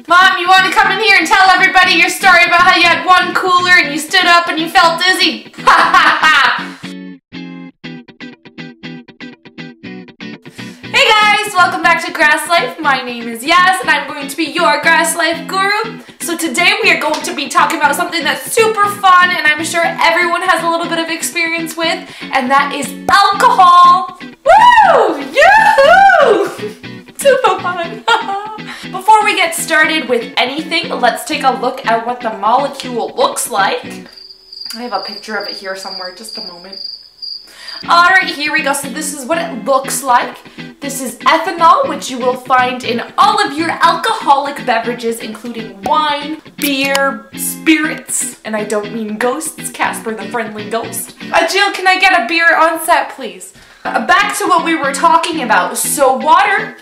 Mom, you want to come in here and tell everybody your story about how you had one cooler and you stood up and you felt dizzy? Ha ha ha! Hey guys, welcome back to Grass Life. My name is Yas and I'm going to be your Grass Life guru. So today we are going to be talking about something that's super fun and I'm sure everyone has a little bit of experience with, and that is alcohol. Woo! Yahoo! Super fun! Before we get started with anything, let's take a look at what the molecule looks like. I have a picture of it here somewhere, just a moment. Alright, here we go. So this is what it looks like. This is ethanol, which you will find in all of your alcoholic beverages, including wine, beer, spirits, and I don't mean ghosts, Casper the Friendly Ghost. Jill, can I get a beer on set, please? Back to what we were talking about. So water.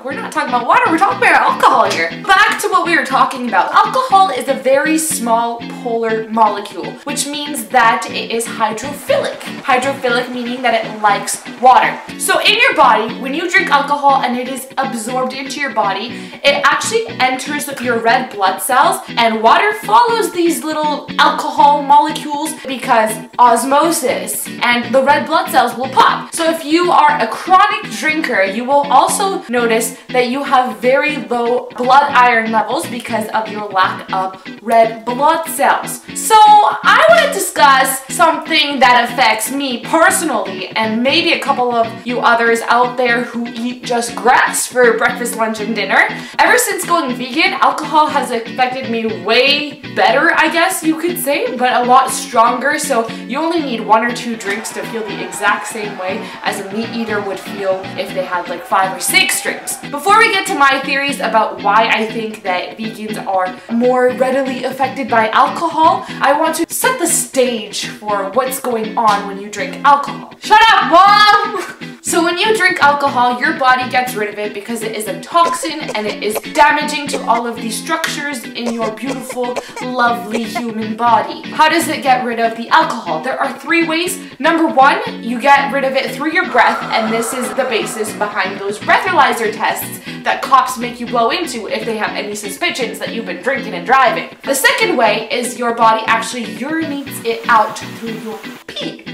We're not talking about water, we're talking about alcohol here. Back to what we were talking about. Alcohol is a very small polar molecule, which means that it is hydrophilic. Hydrophilic meaning that it likes water. So in your body, when you drink alcohol and it is absorbed into your body, it actually enters your red blood cells, and water follows these little alcohol molecules because osmosis, and the red blood cells will pop. So if you are a chronic drinker, you will also notice that you have very low blood iron levels because of your lack of red blood cells. So I want to discuss something that affects me personally, and maybe a couple of you others out there who eat just grass for breakfast, lunch, and dinner. Ever since going vegan, alcohol has affected me way better, I guess you could say, but a lot stronger. So you only need 1 or 2 drinks to feel the exact same way as a meat eater would feel if they had like 5 or 6 drinks. Before we get to my theories about why I think that vegans are more readily affected by alcohol, I want to set the stage for what's going on when you drink alcohol. Shut up, Mom! So when you drink alcohol, your body gets rid of it because it is a toxin and it is damaging to all of the structures in your beautiful, lovely human body. How does it get rid of the alcohol? There are 3 ways. Number 1, you get rid of it through your breath, and this is the basis behind those breathalyzer tests that cops make you blow into if they have any suspicions that you've been drinking and driving. The second way is your body actually urinates it out through your pee.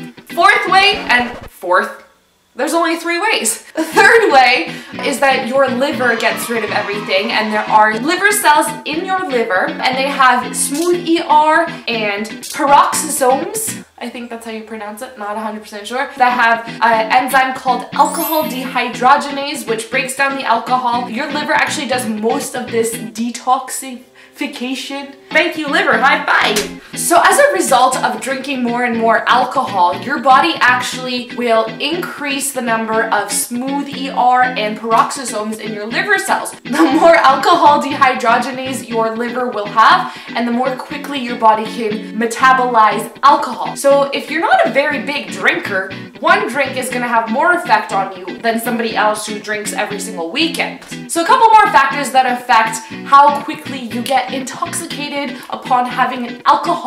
There's only 3 ways. The third way is that your liver gets rid of everything, and there are liver cells in your liver, and they have smooth ER and peroxisomes, I think that's how you pronounce it, not 100% sure, that have an enzyme called alcohol dehydrogenase, which breaks down the alcohol. Your liver actually does most of this detoxification. Thank you, liver, high five! So as a result of drinking more and more alcohol, your body actually will increase the number of smooth ER and peroxisomes in your liver cells. The more alcohol dehydrogenase your liver will have, and the more quickly your body can metabolize alcohol. So if you're not a very big drinker, 1 drink is going to have more effect on you than somebody else who drinks every single weekend. So a couple more factors that affect how quickly you get intoxicated upon having an alcoholic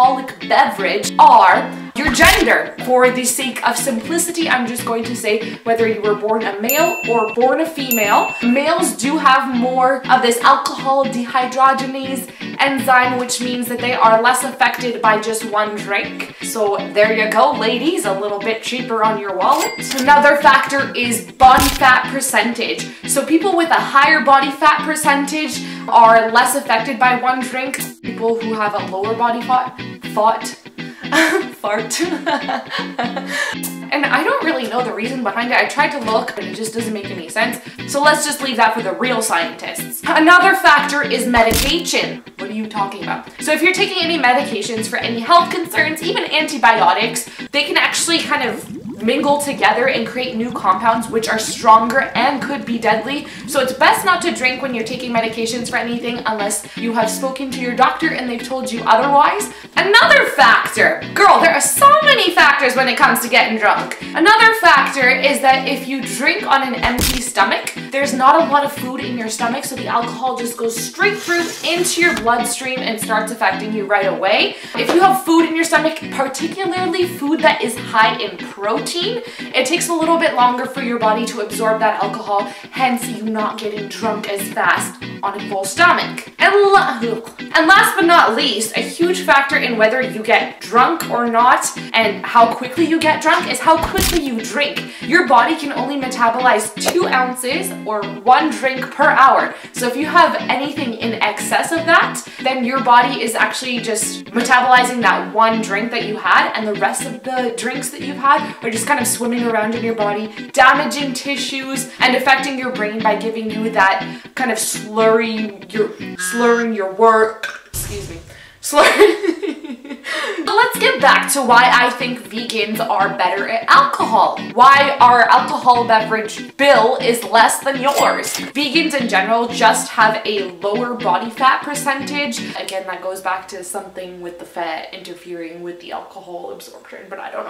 beverage are your gender. For the sake of simplicity, I'm just going to say whether you were born a male or born a female. Males do have more of this alcohol dehydrogenase enzyme, which means that they are less affected by just 1 drink. So there you go, ladies, a little bit cheaper on your wallet. Another factor is body fat percentage. So people with a higher body fat percentage are less affected by 1 drink. People who have a lower body fart. And I don't really know the reason behind it. I tried to look, but it just doesn't make any sense. So let's just leave that for the real scientists. Another factor is medication. What are you talking about? So if you're taking any medications for any health concerns, even antibiotics, they can actually kind of mingle together and create new compounds which are stronger and could be deadly. So it's best not to drink when you're taking medications for anything unless you have spoken to your doctor and they've told you otherwise. Another factor, girl, there are so many factors when it comes to getting drunk. Another factor is that if you drink on an empty stomach, there's not a lot of food in your stomach, so the alcohol just goes straight through into your bloodstream and starts affecting you right away. If you have food in your stomach, particularly food that is high in protein, protein, it takes a little bit longer for your body to absorb that alcohol, hence you not getting drunk as fast on a full stomach. And last but not least, a huge factor in whether you get drunk or not and how quickly you get drunk is how quickly you drink. Your body can only metabolize 2 ounces or 1 drink per hour. So if you have anything in excess of that, then your body is actually just metabolizing that 1 drink that you had, and the rest of the drinks that you've had are just kind of swimming around in your body, damaging tissues and affecting your brain by giving you that kind of slurring your word. Excuse me. But let's get back to why I think vegans are better at alcohol. Why our alcohol beverage bill is less than yours. Vegans in general just have a lower body fat percentage. Again, that goes back to something with the fat interfering with the alcohol absorption, but I don't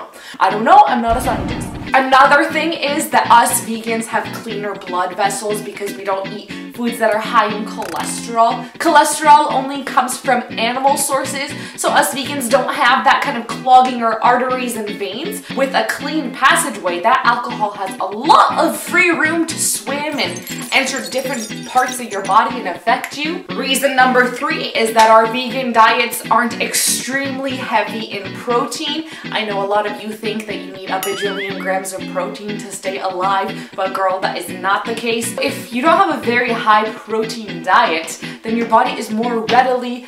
know. I'm not a scientist. Another thing is that us vegans have cleaner blood vessels because we don't eat foods that are high in cholesterol. Cholesterol only comes from animal sources, so us vegans don't have that kind of clogging our arteries and veins. With a clean passageway, that alcohol has a lot of free room to swim and enter different parts of your body and affect you. Reason number 3 is that our vegan diets aren't extremely heavy in protein. I know a lot of you think that you need a bajillion grams of protein to stay alive, but girl, that is not the case. If you don't have a very high protein diet, then your body is more readily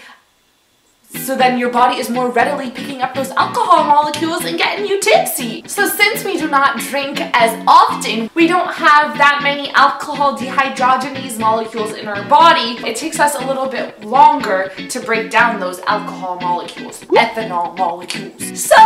picking up those alcohol molecules and getting you tipsy. So since we do not drink as often, we don't have that many alcohol dehydrogenase molecules in our body. It takes us a little bit longer to break down those alcohol molecules, ethanol molecules. So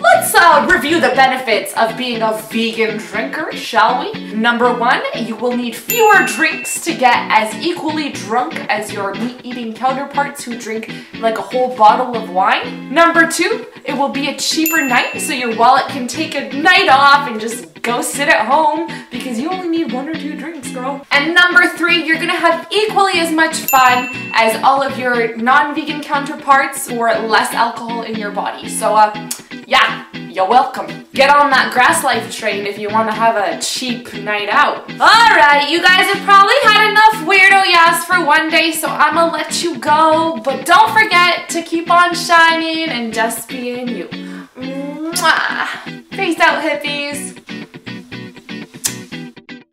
let's review the benefits of being a vegan drinker, shall we? Number 1, you will need fewer drinks to get as equally drunk as your meat-eating counterparts who drink like a whole bottle of wine. Number 2, it will be a cheaper night, so your wallet can take a night off and just go sit at home because you only need 1 or 2 drinks, girl. And number 3, you're gonna have equally as much fun as all of your non-vegan counterparts or less alcohol in your body. So yeah, you're welcome. Get on that Grass Life train if you want to have a cheap night out. Alright, you guys have probably had enough weirdo yas for one day, so I'm gonna let you go. But don't forget to keep on shining and just being you. Mwah. Peace out, hippies.